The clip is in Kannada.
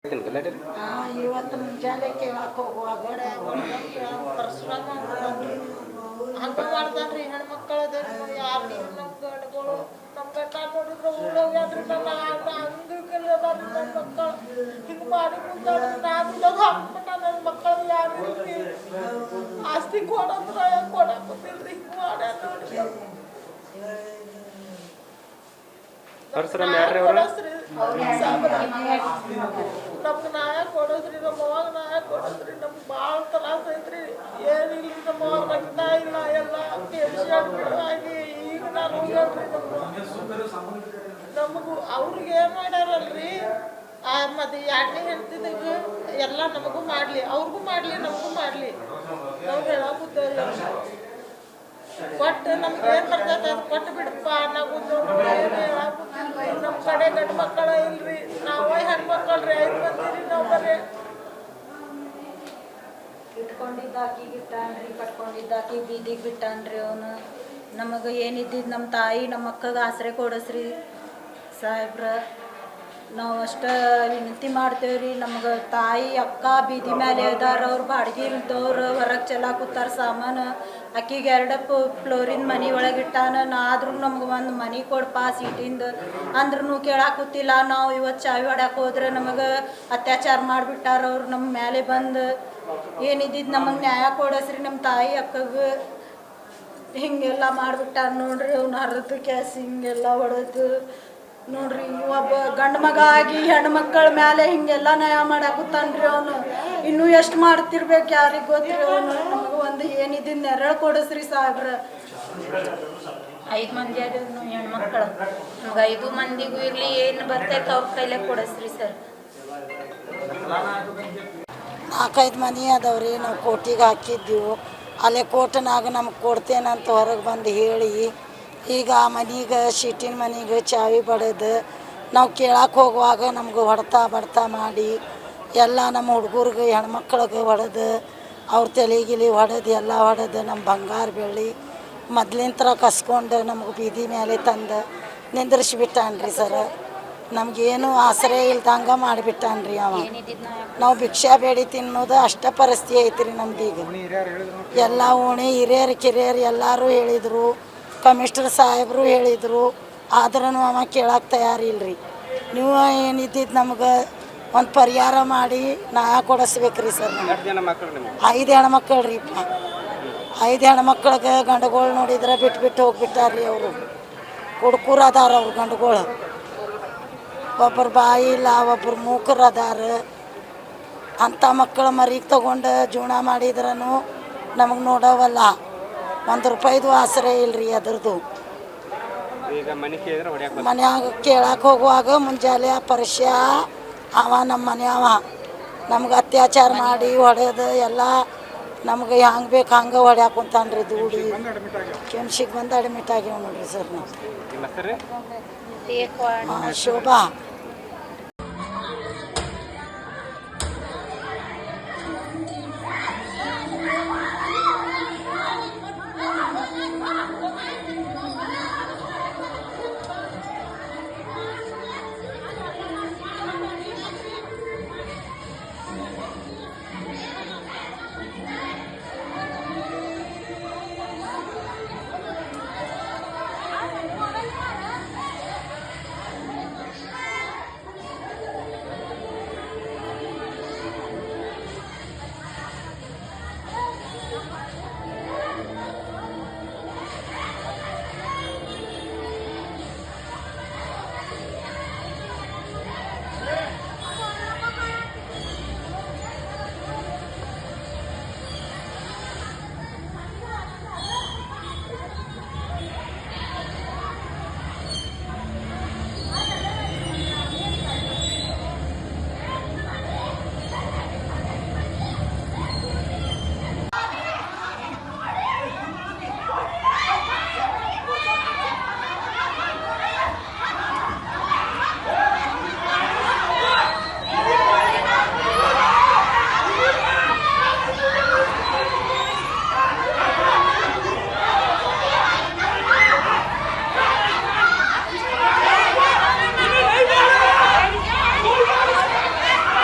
ಇವತ್ತು ಮುಂಜಾನೆ ಕೇಳಕ್ಕೆ ಹೋಗುವಾಗ ಪರಶುರಾಮ ಹಂಗೆ ಮಾಡ್ತಾನ್ರಿ ಹೆಣ್ಮಕ್ಳದ ಯಾರು ನಮ್ಮ ಗಂಡುಗಳು ನಮ್ಮ ಗಂಡ ನೋಡಿದ್ರೆ ಊರೋಗ್ಯಾಡ್ರಿ ನನ್ನ ಹಂಗಕ್ಕೆಲ್ಲ ನಮ್ಮ ಮಕ್ಕಳು ಹಿಂಗೆ ಮಾಡಿ ಮುಂದಾಡ್ರಿ ನಾನು ಹಾಕ್ಬಿಟ್ಟ ನನ್ನ ಮಕ್ಕಳು ಯಾರು ಆಸ್ತಿ ಕೊಡಂದ್ರೆ ಕೊಡಕ್ಕೊತಿಲ್ರಿ ಹಿಂಗೆ ಮಾಡ್ಯಾರ ನೋಡ್ರಿ ನಮ್ಗೆ ನ್ಯಾಯ ಕೊಡೋದ್ರಿ ನಮ್ಮ ಅವಾಗ ನ್ಯಾಯ ಕೊಡೋದ್ರಿ ನಮ್ಗೆ ಭಾಳ ತ್ರಾಸ ಐತ್ರಿ ಏನಿಲ್ಲ ನಮ್ಮ ಅವಾಗ ರಕ್ತ ಇಲ್ಲ ಎಲ್ಲ ಆಗಿ ಈಗ ನಾನು ಹೋಗ್ಯಾಡ್ರಿ ನಮಗೂ ಅವ್ರಿಗೆ ಏನು ಮಾಡ್ಯಾರಲ್ರಿ ಮತ್ತೆ ಎರಡನೇ ಹೆಂಡ್ತಿದಾಗ ಎಲ್ಲ ನಮಗೂ ಮಾಡಲಿ ಅವ್ರಿಗೂ ಮಾಡಲಿ ನಮಗೂ ಮಾಡಲಿ ನಾವು ಹೇಳಾಕುತ್ತೇವೆ ಕೊಟ್ಟು ನಮ್ಗೆ ಏನು ಬರ್ತೈತೆ ಅದು ಕೊಟ್ಟು ಬಿಡಪ್ಪ ನಾವು ಏನು ಹೇಳಾಕುತ್ತಿಲ್ರಿ ನಮ್ಮ ಕಡೆ ಗಂಡು ಮಕ್ಕಳ ಇಲ್ರಿ ನಾವೇ ಹೆಣ್ಮಕ್ಳ್ರಿ 5 ಮಂದಿರಿ ನಾವು ಬರೀ ಇಟ್ಕೊಂಡಿದ್ದಾಕಿ ಬಿಟ್ಟಾನ್ರಿ ಕಟ್ಕೊಂಡಿದ್ದಾಕಿ ಬೀದಿಗೆ ಬಿಟ್ಟಾನ್ರಿ ಅವನು ನಮಗೆ ಏನಿದ್ದಿದ್ದು ನಮ್ಮ ತಾಯಿ ನಮ್ಮ ಅಕ್ಕಗೆ ಆಸರೆ ಕೊಡಸ್ರಿ ಸಾಹೇಬ್ರ ನಾವು ಅಷ್ಟು ವಿನಂತಿ ಮಾಡ್ತೇವ್ರಿ ನಮ್ಗೆ ತಾಯಿ ಅಕ್ಕ ಬೀದಿ ಮೇಲೆ ಇದಾರ ಅವ್ರು ಬಾಡಿಗೆ ಇಲ್ದವ್ರು ಹೊರಗೆ ಚೆಲ್ಲಾಕುತ್ತಾರ ಸಾಮಾನು ಅಕ್ಕಿಗೆ 2 ಫ್ಲೋರಿನ ಮನೆ ಒಳಗೆ ಇಟ್ಟಾನ ಆದ್ರೂ ನಮ್ಗೆ ಒಂದು ಮನೆ ಕೊಡಪ್ಪ ಸೀಟಿಂದ ಅಂದ್ರೂ ಕೇಳಾಕುತ್ತಿಲ್ಲ ನಾವು ಇವತ್ತು ಚಾವಿ ಹೊಡ್ಯಾಕೆ ಹೋದ್ರೆ ನಮಗೆ ಅತ್ಯಾಚಾರ ಮಾಡಿಬಿಟ್ಟಾರ ಅವ್ರು ನಮ್ಮ ಮೇಲೆ ಬಂದು ಏನಿದ್ದಿದ್ದು ನಮಗೆ ನ್ಯಾಯ ಕೊಡಸ್ರಿ ನಮ್ಮ ತಾಯಿ ಅಕ್ಕಗೆ ಹಿಂಗೆಲ್ಲ ಮಾಡಿಬಿಟ್ಟಾರ ನೋಡ್ರಿ ಅವ್ನ ಹರಿದು ಕ್ಯಾಸ್ ಹಿಂಗೆಲ್ಲ ಹೊಡೆದು ನೋಡ್ರಿ ಒಬ್ಬ ಗಂಡು ಮಗ ಆಗಿ ಹೆಣ್ಣು ಮಕ್ಕಳ ಮೇಲೆ ಹಿಂಗೆಲ್ಲ ನ್ಯಾಯ ಮಾಡಾಕುತ್ತಾನ್ರಿ ಅವನು ಇನ್ನೂ ಎಷ್ಟು ಮಾಡ್ತಿರ್ಬೇಕು ಯಾರಿಗೆ ಗೊತ್ತ್ರಿ ಅವನು ನಮಗೆ ಒಂದು ಏನಿದ್ದು ನೆರಳು ಕೊಡಿಸ್ರಿ ಸಾಹೇಬ್ರ 5 ಮಂದಿ ಅದು ಹೆಣ್ಮಕ್ಳು ನಮ್ಗೆ 5 ಮಂದಿಗೂ ಇರಲಿ ಏನು ಬರ್ತೈತೆ ಅವ್ರ ಕೈಲೇ ಕೊಡಿಸ್ರಿ ಸರ್ 4-5 ಮನೆ ಅದಾವ್ರಿ ನಾವು ಕೋರ್ಟಿಗೆ ಹಾಕಿದ್ದೀವಿ ಅಲ್ಲೇ ಕೋರ್ಟ್ನಾಗ ನಮ್ಗೆ ಕೊಡ್ತೇನಂತ ಹೊರಗೆ ಬಂದು ಹೇಳಿ ಈಗ ಆ ಮನೆಗೆ ಶೀಟಿನ ಮನೆಗೆ ಚಾವಿ ಬಡದು ನಾವು ಕೇಳಕ್ಕೆ ಹೋಗುವಾಗ ನಮ್ಗೆ ಹೊಡ್ತಾ ಬಡ್ತಾ ಮಾಡಿ ಎಲ್ಲ ನಮ್ಮ ಹುಡುಗರಿಗೆ ಹೆಣ್ಮಕ್ಳಿಗೆ ಹೊಡೆದು ಅವ್ರ ತಲೆಗಿಲಿ ಹೊಡೆದು ಎಲ್ಲ ಹೊಡೆದು ನಮ್ಮ ಬಂಗಾರ ಬೆಳ್ಳಿ ಮೊದ್ಲಿನ ಕಸ್ಕೊಂಡು ನಮ್ಗೆ ಬೀದಿ ಮೇಲೆ ತಂದು ನಿಂದ್ರಿಸ್ಬಿಟ್ಟಾನ್ರಿ ಸರ್ ನಮಗೇನು ಆಸರೆ ಇಲ್ದಂಗೆ ಮಾಡಿಬಿಟ್ಟಾನ್ರಿ ಅವ ನಾವು ಭಿಕ್ಷಾ ಬೇಡಿ ತಿನ್ನೋದು ಅಷ್ಟ ಪರಿಸ್ಥಿತಿ ಐತ್ರಿ ನಮ್ದೀಗ ಎಲ್ಲ ಓಣಿ ಹಿರಿಯರು ಕಿರಿಯರು ಎಲ್ಲರೂ ಹೇಳಿದರು ಕಮಿಷ್ನರ್ ಸಾಹೇಬರು ಹೇಳಿದರು ಆದ್ರೂ ಅವ ಕೇಳಕ್ಕೆ ತಯಾರಿಲ್ರಿ ನೀವು ಏನಿದ್ದಿದ್ದು ನಮ್ಗೆ ಒಂದು ಪರಿಹಾರ ಮಾಡಿ ನ್ಯಾಯ ಕೊಡಿಸ್ಬೇಕ್ರಿ ಸರ್ 5 ಹೆಣ್ಮಕ್ಳು ರೀ 5 ಹೆಣ್ಮಕ್ಳಿಗೆ ಗಂಡುಗಳು ನೋಡಿದ್ರೆ ಬಿಟ್ಟು ಹೋಗ್ಬಿಟ್ಟಾರ್ರಿ ಅವರು ಕುಡ್ಕೂರು ಅದಾರ ಅವ್ರು ಗಂಡುಗಳು ಒಬ್ಬರು ಬಾಯಿ ಇಲ್ಲ ಒಬ್ಬರು ಮೂಕರು ಅದಾರ ಅಂಥ ಮಕ್ಕಳ ಮರಿಗೆ ತಗೊಂಡು ಜೀವನ ಮಾಡಿದ್ರೂ ನಮಗೆ ನೋಡವಲ್ಲ 1 ರೂಪಾಯಿದು ಆಸರೆ ಇಲ್ರಿ ಅದ್ರದ್ದು ಮನ್ಯಾಗ ಕೇಳಕ್ಕೆ ಹೋಗುವಾಗ ಮುಂಜಾನೆ ಪರ್ಶ್ಯ ಅವ ನಮ್ಮ ಮನೆಯವ ನಮ್ಗೆ ಅತ್ಯಾಚಾರ ಮಾಡಿ ಹೊಡೆದು ಎಲ್ಲ ನಮ್ಗೆ ಹೆಂಗೆ ಬೇಕು ಹಂಗೆ ಹೊಡ್ಯಾಕ ಕುಂತಾನ್ರಿ ದೂಡಿ ಕೆಮ್ಸಿಗೆ ಬಂದು ಅಡ್ಮಿಟ್ ಆಗ್ಯಾವ ನೋಡ್ರಿ ಸರ್ ನಾವು ಶೋಭಾ